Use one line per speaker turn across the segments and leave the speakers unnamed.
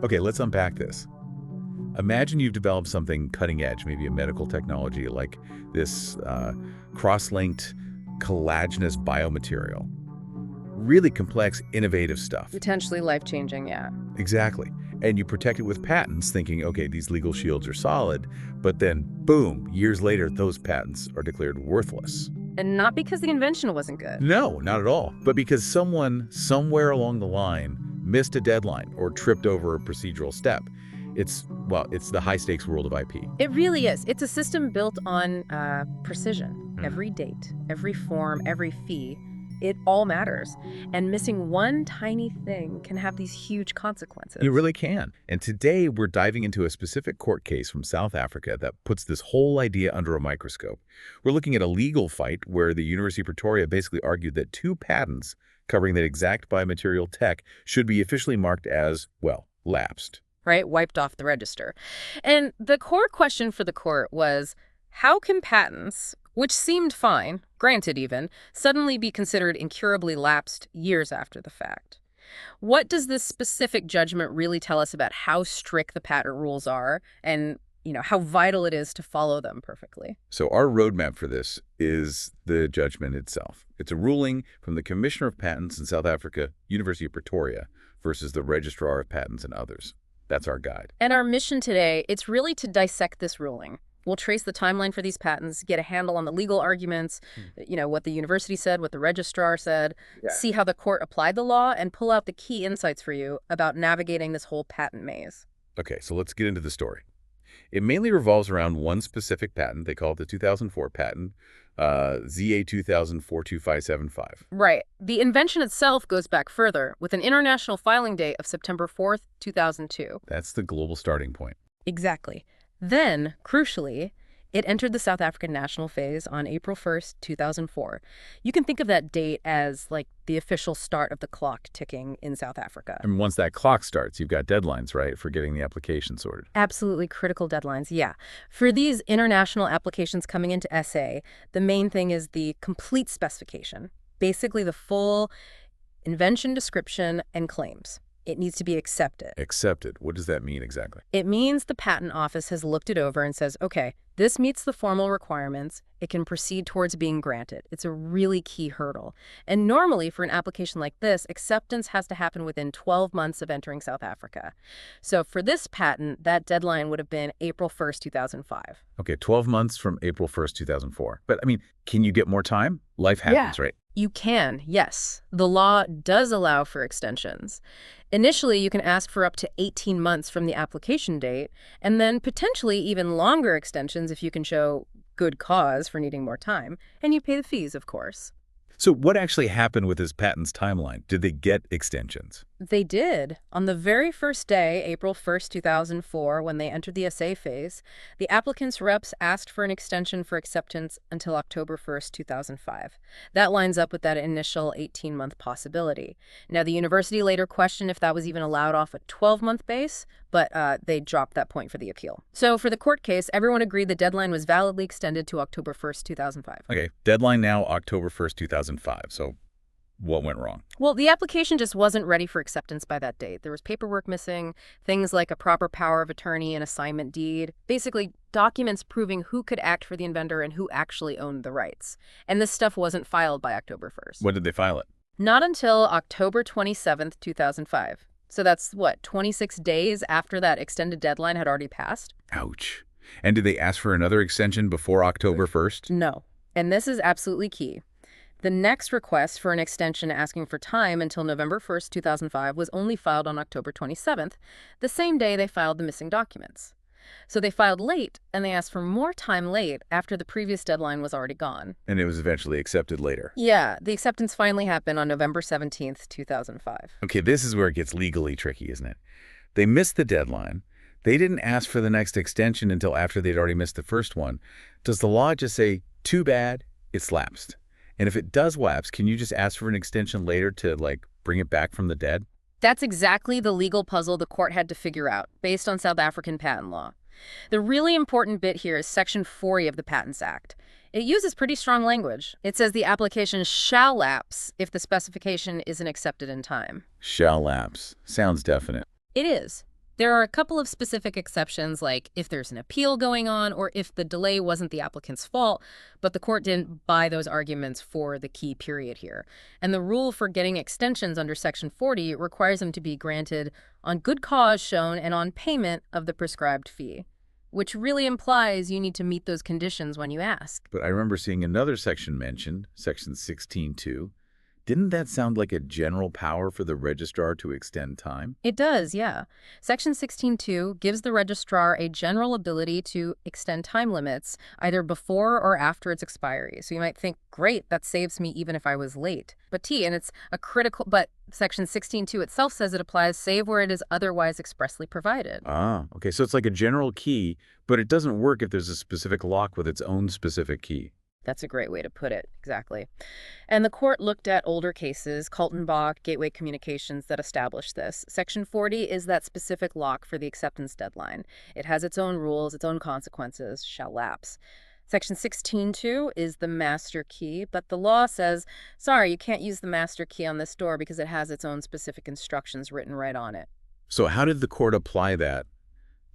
Okay, let's unpack this. Imagine you've developed something cutting edge, maybe a medical technology like this cross-linked collagenous biomaterial. Really complex, innovative stuff.
Potentially life-changing, yeah.
Exactly. And you protect it with patents thinking, okay, these legal shields are solid, but then, boom, years later, those patents are declared worthless.
And not because the invention wasn't good.
No, not at all. But because someone, somewhere along the line, missed a deadline or tripped over a procedural step. It's the high-stakes world of IP.
It really is. It's a system built on precision. Every date, every form, every fee, it all matters. And missing one tiny thing can have these huge consequences.
It really can. And today we're diving into a specific court case from South Africa that puts this whole idea under a microscope. We're looking at a legal fight where the University of Pretoria basically argued that 2 patents covering that exact biomaterial tech should be officially marked as, well, lapsed.
Right? Wiped off the register. And the core question for the court was, how can patents, which seemed fine, granted even, suddenly be considered incurably lapsed years after the fact? What does this specific judgment really tell us about how strict the patent rules are and, how vital it is to follow them perfectly?
So our roadmap for this is the judgment itself. It's a ruling from the Commissioner of Patents in South Africa, University of Pretoria, versus the Registrar of Patents and others. That's our guide.
And our mission today, it's really to dissect this ruling. We'll trace the timeline for these patents, get a handle on the legal arguments, what the university said, what the registrar said, see how the court applied the law, and pull out the key insights for you about navigating this whole patent maze.
Okay, so let's get into the story. It mainly revolves around one specific patent. They call it the 2004 patent, ZA2004
Right. The invention itself goes back further, with an international filing date of September 4th, 2002.
That's the global starting point.
Exactly. Then, crucially, it entered the South African national phase on April 1st, 2004. You can think of that date as, like, the official start of the clock ticking in South Africa.
And once that clock starts, you've got deadlines, right, for getting the application sorted.
Absolutely critical deadlines, yeah. For these international applications coming into SA, the main thing is the complete specification. Basically, the full invention description and claims. It needs to be accepted.
Accepted. What does that mean exactly?
It means the patent office has looked it over and says, okay, this meets the formal requirements. It can proceed towards being granted. It's a really key hurdle. And normally for an application like this, acceptance has to happen within 12 months of entering South Africa. So for this patent, that deadline would have been April 1st, 2005.
Okay, 12 months from April 1st, 2004. But, can you get more time? Life happens, right?
You can, yes. The law does allow for extensions. Initially, you can ask for up to 18 months from the application date, and then potentially even longer extensions if you can show good cause for needing more time, and you pay the fees, of course.
So what actually happened with this patent's timeline? Did they get extensions?
They did. On the very first day, April 1st, 2004, when they entered the SA phase, the applicant's reps asked for an extension for acceptance until October 1st, 2005. That lines up with that initial 18-month possibility. Now, the university later questioned if that was even allowed off a 12-month base, but they dropped that point for the appeal. So for the court case, everyone agreed the deadline was validly extended to October 1st, 2005.
Okay, deadline now, October 1st, 2005. So what went wrong?
Well, the application just wasn't ready for acceptance by that date. There was paperwork missing, things like a proper power of attorney and assignment deed, basically documents proving who could act for the inventor and who actually owned the rights. And this stuff wasn't filed by October 1st.
When did they file it?
Not until October 27th, 2005. So that's, 26 days after that extended deadline had already passed?
Ouch. And did they ask for another extension before October 1st?
No. And this is absolutely key. The next request for an extension asking for time until November 1st, 2005 was only filed on October 27th, the same day they filed the missing documents. So they filed late, and they asked for more time late after the previous deadline was already gone.
And it was eventually accepted later.
Yeah, the acceptance finally happened on November 17th, 2005.
Okay, this is where it gets legally tricky, isn't it? They missed the deadline. They didn't ask for the next extension until after they'd already missed the first one. Does the law just say, too bad, it's lapsed? And if it does lapse, can you just ask for an extension later to, bring it back from the dead?
That's exactly the legal puzzle the court had to figure out, based on South African patent law. The really important bit here is Section 40 of the Patents Act. It uses pretty strong language. It says the application shall lapse if the specification isn't accepted in time.
Shall lapse. Sounds definite.
It is. There are a couple of specific exceptions, like if there's an appeal going on or if the delay wasn't the applicant's fault, but the court didn't buy those arguments for the key period here. And the rule for getting extensions under Section 40 requires them to be granted on good cause shown and on payment of the prescribed fee, which really implies you need to meet those conditions when you ask.
But I remember seeing another section mentioned, Section 16.2. Didn't that sound like a general power for the registrar to extend time?
It does, yeah. Section 16.2 gives the registrar a general ability to extend time limits either before or after its expiry. So you might think, great, that saves me even if I was late. But Section 16.2 itself says it applies save where it is otherwise expressly provided.
Ah, okay, so it's like a general key, but it doesn't work if there's a specific lock with its own specific key.
That's a great way to put it, exactly. And the court looked at older cases, Kaltenbach, Gateway Communications, that established this. Section 40 is that specific lock for the acceptance deadline. It has its own rules, its own consequences, shall lapse. Section 16.2 is the master key, but the law says, sorry, you can't use the master key on this door because it has its own specific instructions written right on it.
So how did the court apply that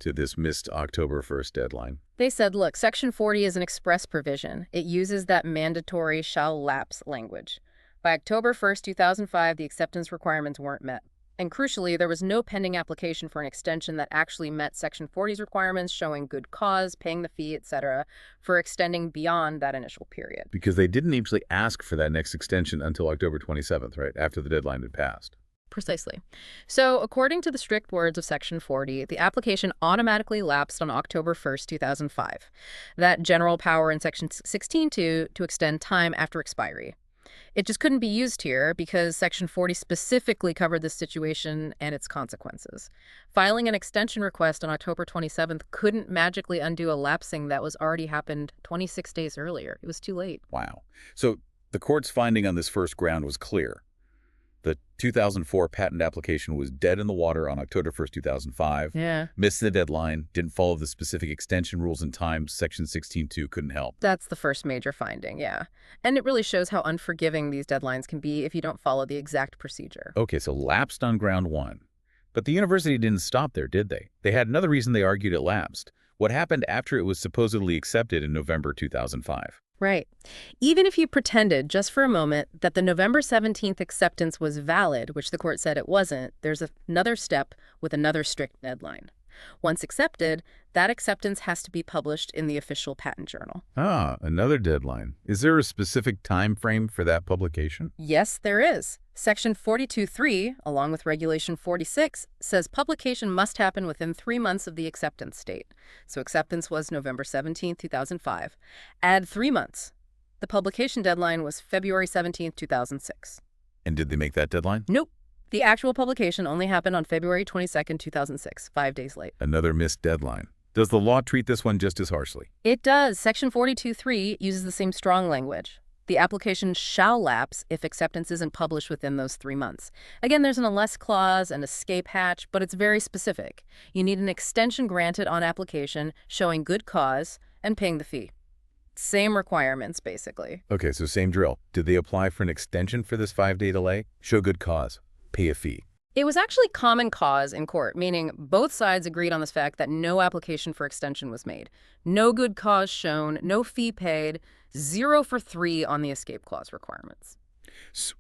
to this missed October 1st deadline?
They said, look, Section 40 is an express provision. It uses that mandatory shall lapse language. By October 1st, 2005, the acceptance requirements weren't met. And crucially, there was no pending application for an extension that actually met Section 40's requirements, showing good cause, paying the fee, etc., for extending beyond that initial period.
Because they didn't actually ask for that next extension until October 27th, right, after the deadline had passed.
Precisely. So, according to the strict words of Section 40, the application automatically lapsed on October 1st, 2005. That general power in Section 16.2 to extend time after expiry. It just couldn't be used here because Section 40 specifically covered this situation and its consequences. Filing an extension request on October 27th couldn't magically undo a lapsing that was already happened 26 days earlier. It was too late.
Wow. So the court's finding on this first ground was clear. The 2004 patent application was dead in the water on October 1st, 2005.
Yeah.
Missed the deadline, didn't follow the specific extension rules in time. Section 16.2 couldn't help.
That's the first major finding, yeah. And it really shows how unforgiving these deadlines can be if you don't follow the exact procedure.
Okay, so lapsed on ground one. But the university didn't stop there, did they? They had another reason they argued it lapsed. What happened after it was supposedly accepted in November 2005?
Right. Even if you pretended, just for a moment, that the November 17th acceptance was valid, which the court said it wasn't, there's another step with another strict deadline. Once accepted, that acceptance has to be published in the official patent journal.
Ah, another deadline. Is there a specific time frame for that publication?
Yes, there is. Section 42.3, along with Regulation 46, says publication must happen within 3 months of the acceptance date. So acceptance was November 17, 2005. Add 3 months. The publication deadline was February 17, 2006.
And did they make that deadline?
Nope. The actual publication only happened on February 22, 2006, 5 days late.
Another missed deadline. Does the law treat this one just as harshly?
It does. Section 42.3 uses the same strong language. The application shall lapse if acceptance isn't published within those 3 months. Again, there's an unless clause, an escape hatch, but it's very specific. You need an extension granted on application showing good cause and paying the fee. Same requirements, basically.
Okay, so same drill. Did they apply for an extension for this 5-day delay? Show good cause. Pay a fee.
It was actually common cause in court, meaning both sides agreed on this fact that no application for extension was made. No good cause shown, no fee paid, 0 for 3 on the escape clause requirements.
So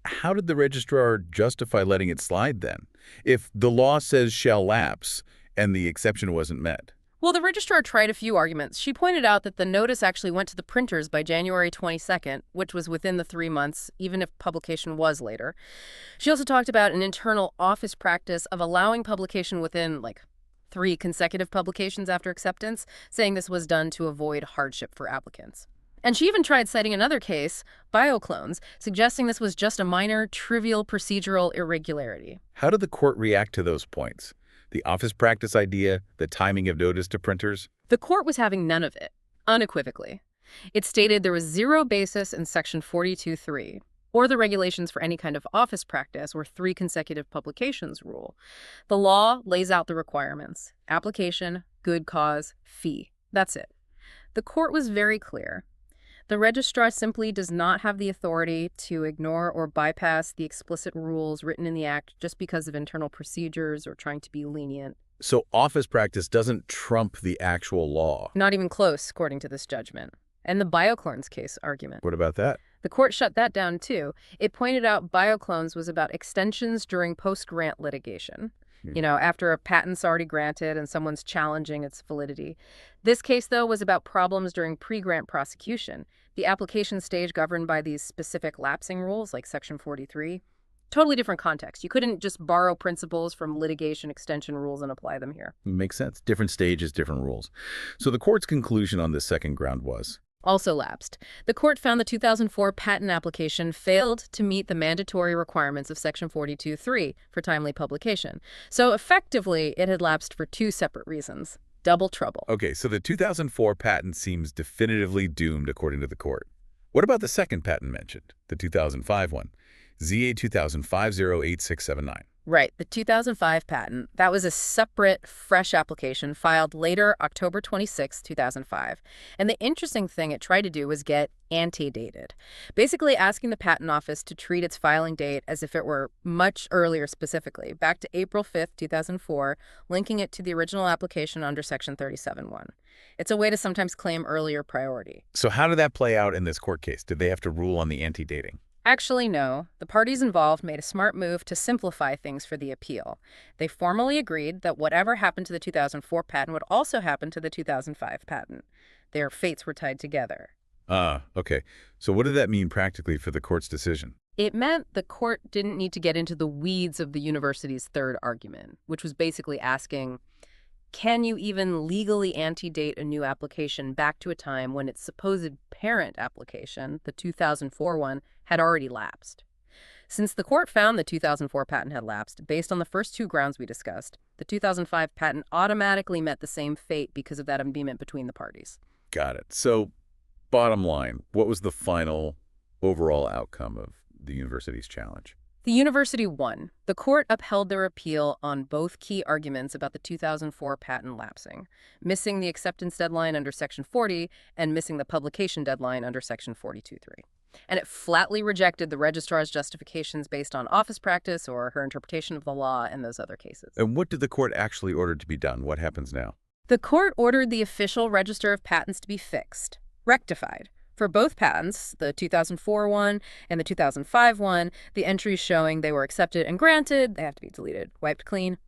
how did the registrar justify letting it slide then, if the law says shall lapse and the exception wasn't met?
Well, the registrar tried a few arguments. She pointed out that the notice actually went to the printers by January 22nd, which was within the 3 months, even if publication was later. She also talked about an internal office practice of allowing publication within, 3 consecutive publications after acceptance, saying this was done to avoid hardship for applicants. And she even tried citing another case, bioclones, suggesting this was just a minor, trivial procedural irregularity.
How did the court react to those points? The office practice idea, the timing of notice to printers?
The court was having none of it, unequivocally. It stated there was 0 basis in Section 42.3, or the regulations for any kind of office practice or 3 consecutive publications rule. The law lays out the requirements: application, good cause, fee. That's it. The court was very clear. The registrar simply does not have the authority to ignore or bypass the explicit rules written in the Act just because of internal procedures or trying to be lenient.
So office practice doesn't trump the actual law.
Not even close, according to this judgment. And the bioclones case argument.
What about that?
The court shut that down, too. It pointed out bioclones was about extensions during post-grant litigation. After a patent's already granted and someone's challenging its validity. This case, though, was about problems during pre-grant prosecution, the application stage governed by these specific lapsing rules, like Section 43. Totally different context. You couldn't just borrow principles from litigation extension rules and apply them here.
Makes sense. Different stages, different rules. So the court's conclusion on this second ground was?
Also lapsed. The court found the 2004 patent application failed to meet the mandatory requirements of Section 42(3) for timely publication. So effectively, it had lapsed for two separate reasons. Double trouble.
Okay, so the 2004 patent seems definitively doomed according to the court. What about the second patent mentioned, the 2005 one, ZA2005
Right, the 2005 patent. That was a separate, fresh application filed later, October 26, 2005. And the interesting thing it tried to do was get antedated, basically asking the Patent Office to treat its filing date as if it were much earlier specifically, back to April 5, 2004, linking it to the original application under Section 37(1). It's a way to sometimes claim earlier priority.
So how did that play out in this court case? Did they have to rule on the antedating?
Actually, no. The parties involved made a smart move to simplify things for the appeal. They formally agreed that whatever happened to the 2004 patent would also happen to the 2005 patent. Their fates were tied together.
Okay. So what did that mean practically for the court's decision?
It meant the court didn't need to get into the weeds of the university's third argument, which was basically asking, can you even legally antedate a new application back to a time when its supposed parent application, the 2004 one, had already lapsed? Since the court found the 2004 patent had lapsed, based on the first two grounds we discussed, the 2005 patent automatically met the same fate because of that agreement between the parties.
Got it. So, bottom line, what was the final overall outcome of the university's challenge?
The university won. The court upheld their appeal on both key arguments about the 2004 patent lapsing, missing the acceptance deadline under Section 40 and missing the publication deadline under Section 42(3). And it flatly rejected the registrar's justifications based on office practice or her interpretation of the law in those other cases.
And what did the court actually order to be done? What happens now?
The court ordered the official Register of Patents to be fixed, rectified. For both patents, the 2004 one and the 2005 one, the entries showing they were accepted and granted, they have to be deleted, wiped clean.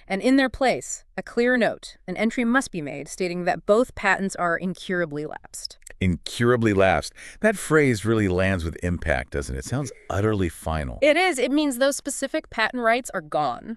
And in their place, a clear note, an entry must be made stating that both patents are incurably lapsed.
Incurably lapsed. That phrase really lands with impact, doesn't it? It sounds utterly final.
It is. It means those specific patent rights are gone.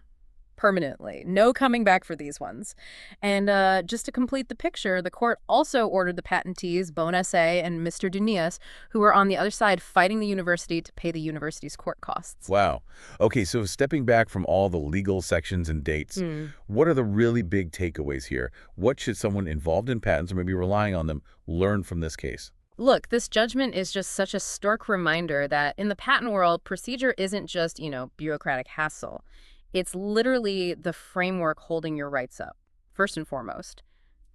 Permanently. No coming back for these ones. And just to complete the picture, the court also ordered the patentees, Bone S.A. and Mr. Duneas, who were on the other side fighting the university to pay the university's court costs.
Wow. Okay, so stepping back from all the legal sections and dates, what are the really big takeaways here? What should someone involved in patents, or maybe relying on them, learn from this case?
Look, this judgment is just such a stark reminder that in the patent world, procedure isn't just, bureaucratic hassle. It's literally the framework holding your rights up. First and foremost,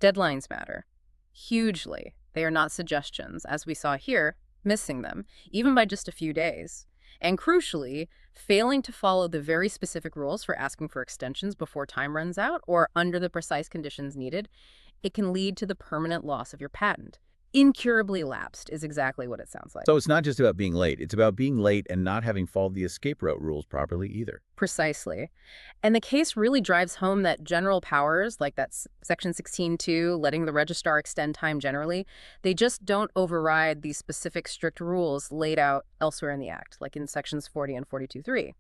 deadlines matter. Hugely. They are not suggestions, as we saw here, missing them, even by just a few days. And crucially, failing to follow the very specific rules for asking for extensions before time runs out or under the precise conditions needed, it can lead to the permanent loss of your patent. Incurably lapsed is exactly what it sounds like.
So it's not just about being late. It's about being late and not having followed the escape route rules properly either.
Precisely. And the case really drives home that general powers, like that Section 16(2), letting the registrar extend time generally, they just don't override these specific strict rules laid out elsewhere in the Act, like in Sections 40 and 42(3).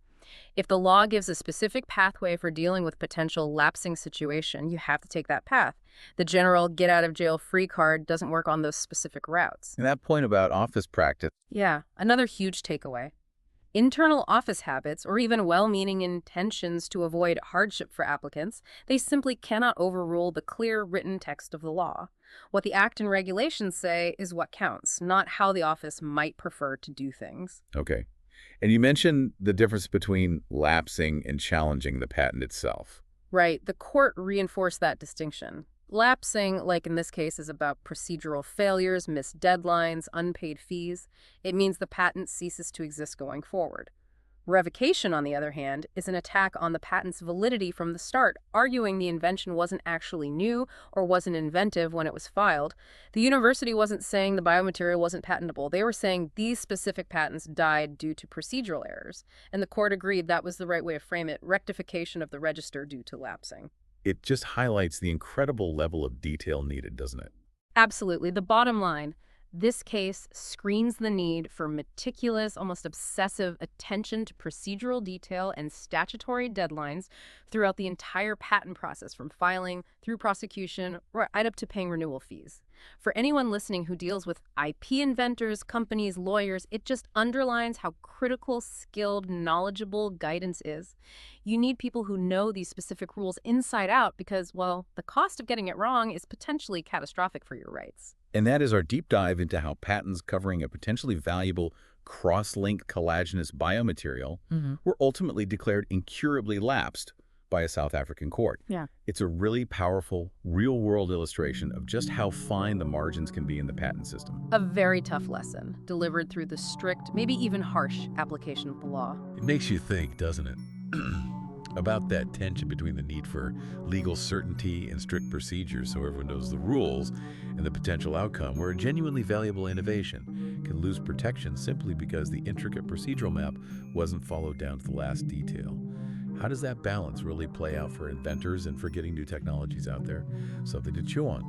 If the law gives a specific pathway for dealing with potential lapsing situation, you have to take that path. The general get-out-of-jail-free card doesn't work on those specific routes.
And that point about office practice.
Yeah, another huge takeaway. Internal office habits, or even well-meaning intentions to avoid hardship for applicants, they simply cannot overrule the clear written text of the law. What the Act and regulations say is what counts, not how the office might prefer to do things.
Okay. And you mentioned the difference between lapsing and challenging the patent itself.
Right. The court reinforced that distinction. Lapsing, like in this case, is about procedural failures, missed deadlines, unpaid fees. It means the patent ceases to exist going forward. Revocation, on the other hand, is an attack on the patent's validity from the start, arguing the invention wasn't actually new or wasn't inventive when it was filed. The university wasn't saying the biomaterial wasn't patentable. They were saying these specific patents died due to procedural errors, and the court agreed that was the right way to frame it, rectification of the register due to lapsing.
It just highlights the incredible level of detail needed, doesn't it?
Absolutely. The bottom line, this case screens the need for meticulous, almost obsessive attention to procedural detail and statutory deadlines throughout the entire patent process, from filing through prosecution right up to paying renewal fees. For anyone listening who deals with IP inventors, companies, lawyers, it just underlines how critical, skilled, knowledgeable guidance is. You need people who know these specific rules inside out because, well, the cost of getting it wrong is potentially catastrophic for your rights.
And that is our deep dive into how patents covering a potentially valuable cross-linked collagenous biomaterial were ultimately declared incurably lapsed by a South African court.
Yeah.
It's a really powerful, real-world illustration of just how fine the margins can be in the patent system.
A very tough lesson, delivered through the strict, maybe even harsh, application of the law.
It makes you think, doesn't it? About that tension between the need for legal certainty and strict procedures so everyone knows the rules and the potential outcome where a genuinely valuable innovation can lose protection simply because the intricate procedural map wasn't followed down to the last detail. How does that balance really play out for inventors and for getting new technologies out there? Something to chew on.